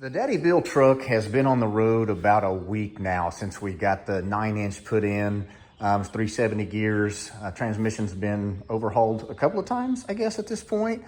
The Daddy Bill truck has been on the road about a week now since we got the 9-inch put in. It's 370 gears. Transmission's been overhauled a couple of times, I guess, at this point.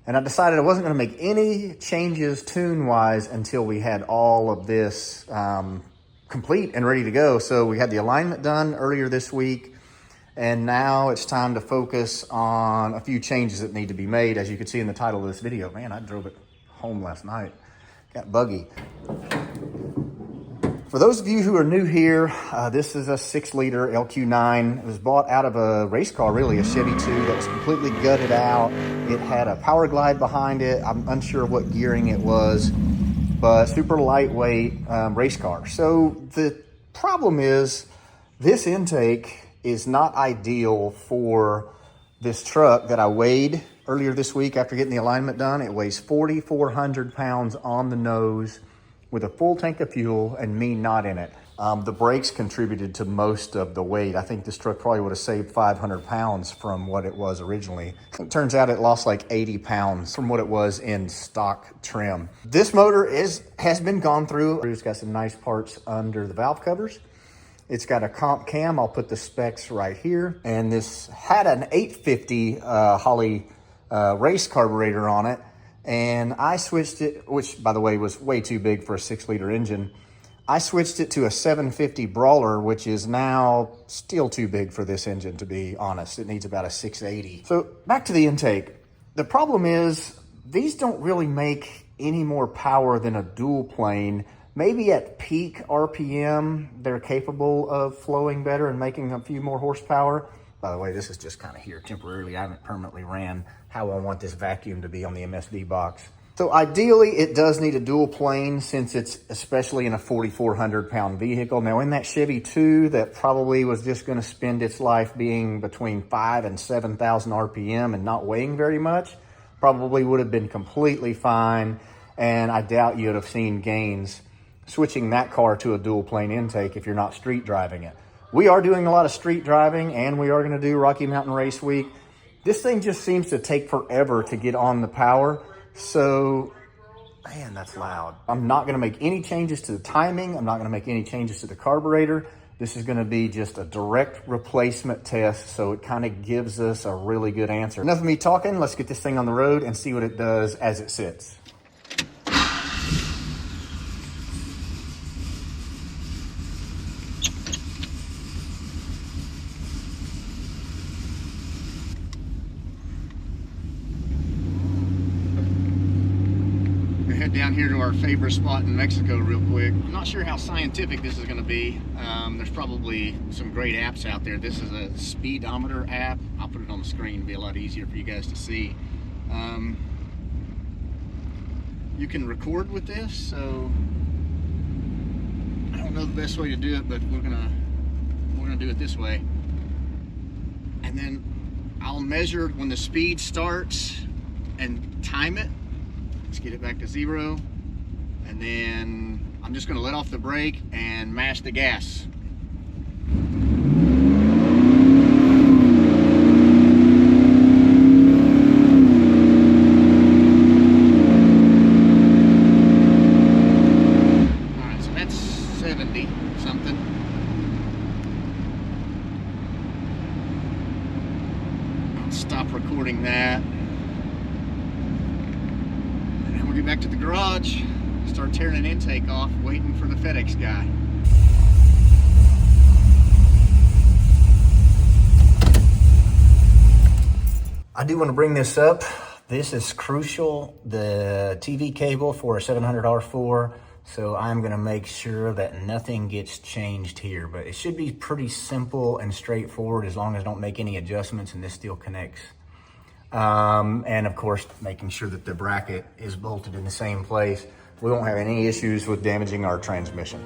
And I decided I wasn't going to make any changes tune-wise until we had all of this complete and ready to go. So we had the alignment done earlier this week, and now it's time to focus on a few changes that need to be made. As you can see in the title of this video, man, I drove it home last night. Got buggy. For those of you who are new here, this is a 6-liter LQ9. It was bought out of a race car, really, a Chevy 2 that was completely gutted out. It had a power glide behind it. I'm unsure what gearing it was, but super lightweight race car. So the problem is this intake is not ideal for this truck that I weighed earlier this week after getting the alignment done. It weighs 4,400 pounds on the nose with a full tank of fuel and me not in it. The brakes contributed to most of the weight. I think this truck probably would have saved 500 pounds from what it was originally. It turns out it lost like 80 pounds from what it was in stock trim. This motor has been gone through. It's got some nice parts under the valve covers. It's got a comp cam. I'll put the specs right here. And this had an 850 Holley race carburetor on it, and I switched it, which by the way was way too big for a 6-liter engine. I switched it to a 750 Brawler, which is now still too big for this engine, to be honest. It needs about a 680. So back to the intake. The problem is these don't really make any more power than a dual plane. Maybe at peak RPM, they're capable of flowing better and making a few more horsepower. By the way, this is just kind of here temporarily. I haven't permanently ran how I want this vacuum to be on the MSD box. So ideally, it does need a dual plane since it's especially in a 4,400 pound vehicle. Now in that Chevy 2 that probably was just going to spend its life being between 5,000 and 7,000 RPM and not weighing very much, probably would have been completely fine. And I doubt you'd have seen gains switching that car to a dual plane intake if you're not street driving it. We are doing a lot of street driving, and we are going to do Rocky Mountain Race Week. This thing just seems to take forever to get on the power. So, man, that's loud. I'm not going to make any changes to the timing. I'm not going to make any changes to the carburetor. This is going to be just a direct replacement test, so it kind of gives us a really good answer. Enough of me talking. Let's get this thing on the road and see what it does as it sits. Down here to our favorite spot in Mexico real quick. I'm not sure how scientific this is going to be. There's probably some great apps out there. This is a speedometer app. I'll put it on the screen to be a lot easier for you guys to see. You can record with this, so I don't know the best way to do it, but we're gonna do it this way. And then I'll measure when the speed starts and time it. Let's get it back to 0, and then I'm just going to let off the brake and mash the gas. Alright, so that's 70 something. I'll stop recording that. Get back to the garage, start tearing an intake off, waiting for the FedEx guy. I do want to bring this up. This is crucial, the TV cable for a 700 R4, so I'm going to make sure that nothing gets changed here, but it should be pretty simple and straightforward as long as I don't make any adjustments and this still connects. And of course, making sure that the bracket is bolted in the same place. We won't have any issues with damaging our transmission.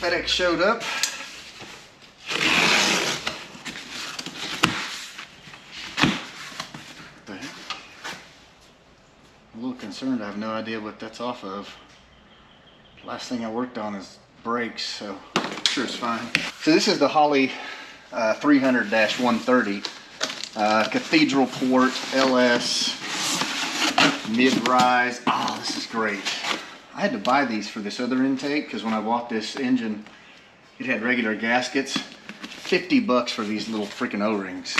FedEx showed up. What the heck? I'm a little concerned. I have no idea what that's off of. Last thing I worked on is brakes, so I'm sure it's fine. So this is the Holley 300-130 cathedral port LS mid-rise. Oh, this is great. I had to buy these for this other intake because when I bought this engine, it had regular gaskets. $50 for these little freaking O-rings.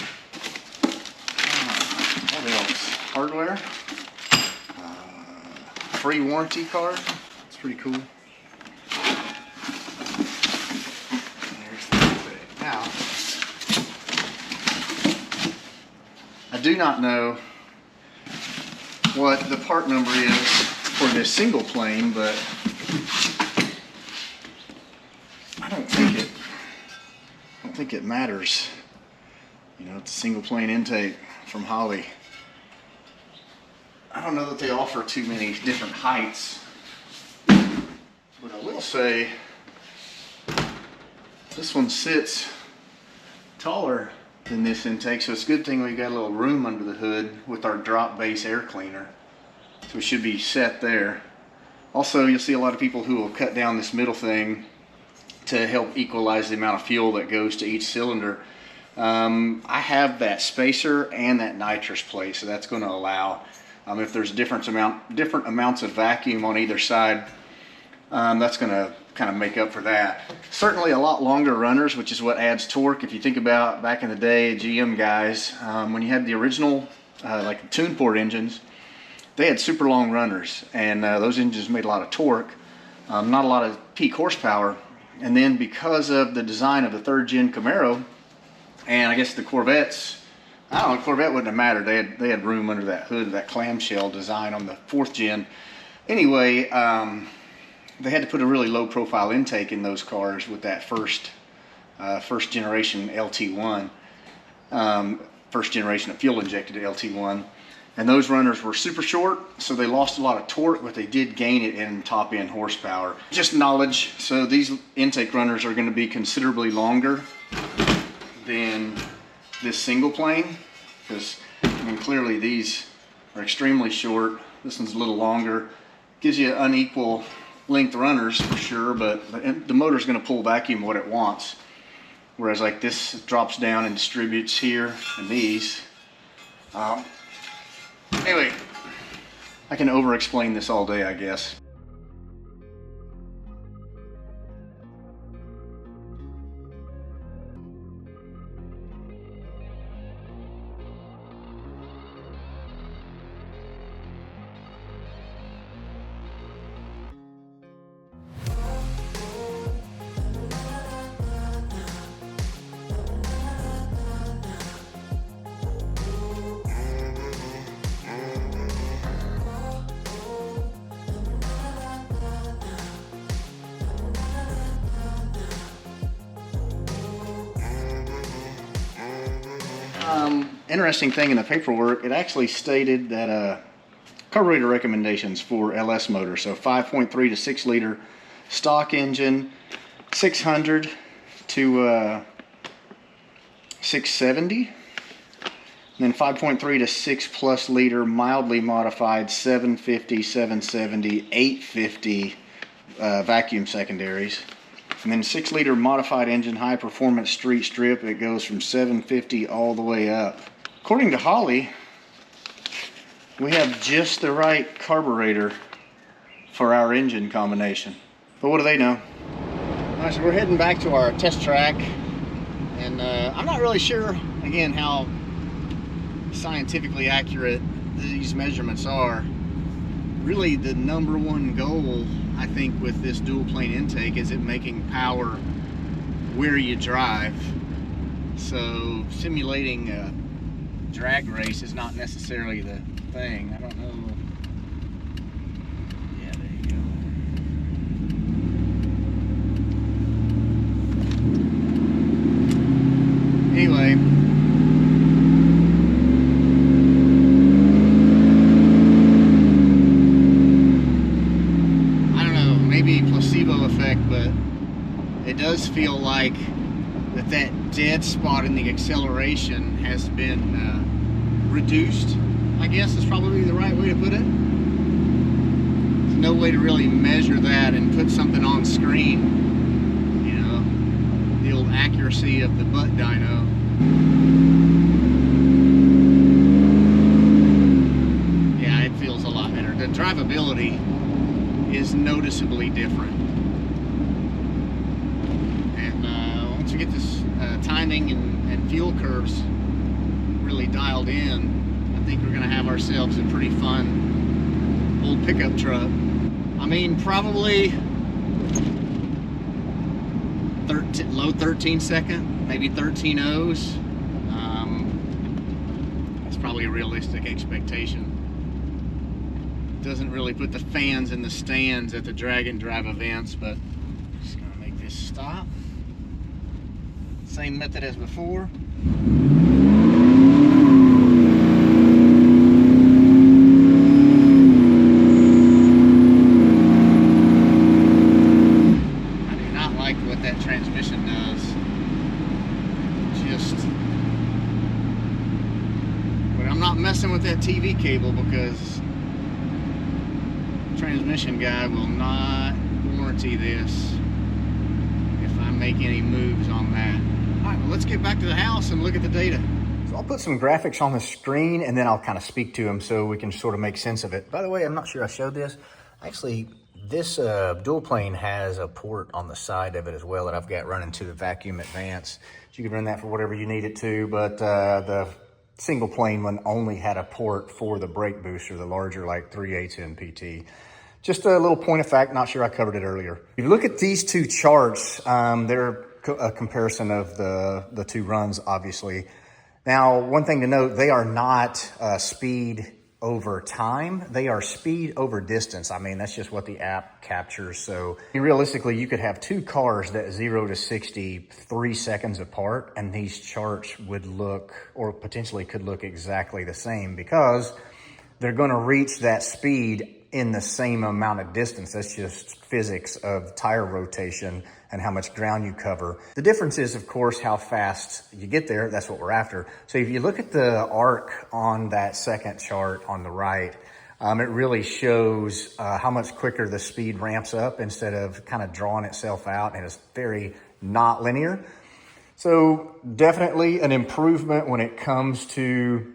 What else? Hardware. Free warranty card. It's pretty cool. There's the thing. Now, I do not know what the part number is for this single plane, but I don't think it matters. You know, it's a single plane intake from Holley. I don't know that they offer too many different heights, but I will say this one sits taller than this intake, so it's a good thing we got a little room under the hood with our drop base air cleaner. So we should be set there. Also, you'll see a lot of people who will cut down this middle thing to help equalize the amount of fuel that goes to each cylinder. I have that spacer and that nitrous plate, so that's going to allow, if there's different amounts of vacuum on either side, that's going to kind of make up for that. Certainly a lot longer runners, which is what adds torque. If you think about back in the day, GM guys, when you had the original like the tune port engines, they had super long runners, and those engines made a lot of torque, not a lot of peak horsepower. And then because of the design of the 3rd gen Camaro, and I guess the Corvettes, I don't know, Corvette wouldn't have mattered. They had room under that hood, that clamshell design on the 4th gen. Anyway, they had to put a really low profile intake in those cars with that first generation LT1, first generation of fuel injected LT1. And those runners were super short, so they lost a lot of torque, but they did gain it in top end horsepower. Just knowledge, so these intake runners are going to be considerably longer than this single plane, because I mean, clearly these are extremely short. This one's a little longer. Gives you unequal length runners for sure, but the motor's going to pull vacuum what it wants. Whereas like this drops down and distributes here, and these. Anyway, I can over-explain this all day, I guess. Interesting thing in the paperwork, it actually stated that carburetor recommendations for LS motors. So 5.3 to 6 liter stock engine, 600 to 670. And then 5.3 to 6 plus liter mildly modified 750, 770, 850 vacuum secondaries. And then 6 liter modified engine high performance street strip, it goes from 750 all the way up. According to Holley, we have just the right carburetor for our engine combination. But what do they know? Alright, so we're heading back to our test track, and I'm not really sure, again, how scientifically accurate these measurements are. Really, the number one goal, I think, with this dual plane intake is it making power where you drive. So simulating a drag race is not necessarily the thing. I don't know. Yeah, there you go. Anyway, I don't know, maybe placebo effect, but it does feel like that dead spot in the acceleration has been reduced, I guess is probably the right way to put it. There's no way to really measure that and put something on screen, you know, the old accuracy of the butt dyno. Yeah, it feels a lot better. The drivability is noticeably different. And once you get this timing and fuel curves really dialed in, I think we're gonna have ourselves a pretty fun old pickup truck. I mean, probably low 13 second, maybe 13 O's. That's probably a realistic expectation. Doesn't really put the fans in the stands at the drag and drive events, but just gonna make this stop. Same method as before. Transmission does. But I'm not messing with that TV cable because the transmission guy will not warranty this if I make any moves on that. All right, well, let's get back to the house and look at the data. So I'll put some graphics on the screen and then I'll kind of speak to them so we can sort of make sense of it. By the way, I'm not sure I showed this. Actually, this dual plane has a port on the side of it as well that I've got running to the vacuum advance. So you can run that for whatever you need it to, but the single plane one only had a port for the brake booster, the larger like 3/8 MPT. Just a little point of fact, not sure I covered it earlier. If you look at these two charts, they're a comparison of the two runs, obviously. Now, one thing to note, they are not speed over time, they are speed over distance. I mean, that's just what the app captures. So realistically, you could have two cars that 0 to 60 3 seconds apart, and these charts would look, or potentially could look, exactly the same because they're going to reach that speed in the same amount of distance. That's just physics of tire rotation and how much ground you cover. The difference is, of course, how fast you get there. That's what we're after. So if you look at the arc on that second chart on the right, it really shows how much quicker the speed ramps up instead of kind of drawing itself out, and it's very not linear. So definitely an improvement when it comes to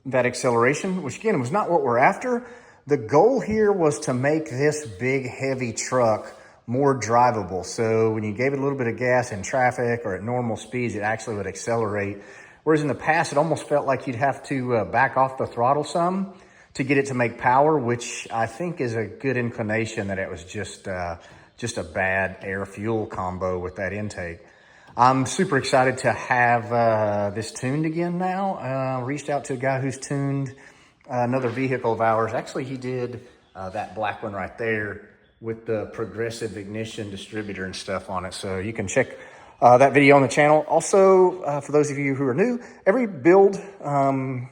that acceleration, which again was not what we're after. The goal here was to make this big, heavy truck more drivable. So when you gave it a little bit of gas in traffic or at normal speeds, it actually would accelerate. Whereas in the past, it almost felt like you'd have to back off the throttle some to get it to make power, which I think is a good inclination that it was just a bad air-fuel combo with that intake. I'm super excited to have this tuned again now. Reached out to a guy who's tuned another vehicle of ours. Actually, he did that black one right there with the progressive ignition distributor and stuff on it. So you can check that video on the channel. Also, for those of you who are new, every build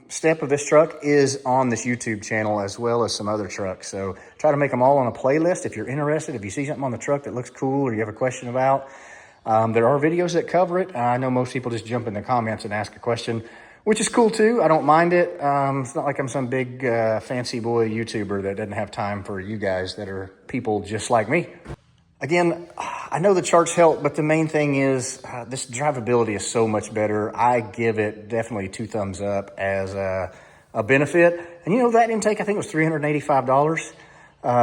step of this truck is on this YouTube channel as well as some other trucks. So try to make them all on a playlist. If you're interested, if you see something on the truck that looks cool or you have a question about, there are videos that cover it. I know most people just jump in the comments and ask a question, which is cool too. I don't mind it. It's not like I'm some big fancy boy YouTuber that doesn't have time for you guys that are people just like me. Again, I know the charts help, but the main thing is this drivability is so much better. I give it definitely 2 thumbs up as a benefit. And you know, that intake I think was $385,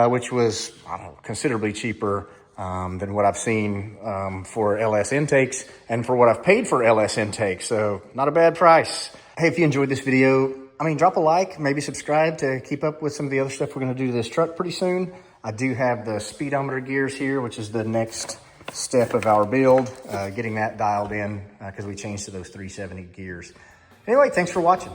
which was, I don't know, considerably cheaper than what I've seen for LS intakes and for what I've paid for LS intakes. So not a bad price. Hey, if you enjoyed this video, drop a like, maybe subscribe to keep up with some of the other stuff we're going to do to this truck pretty soon. I do have the speedometer gears here, which is the next step of our build, getting that dialed in because we changed to those 370 gears. Anyway, thanks for watching.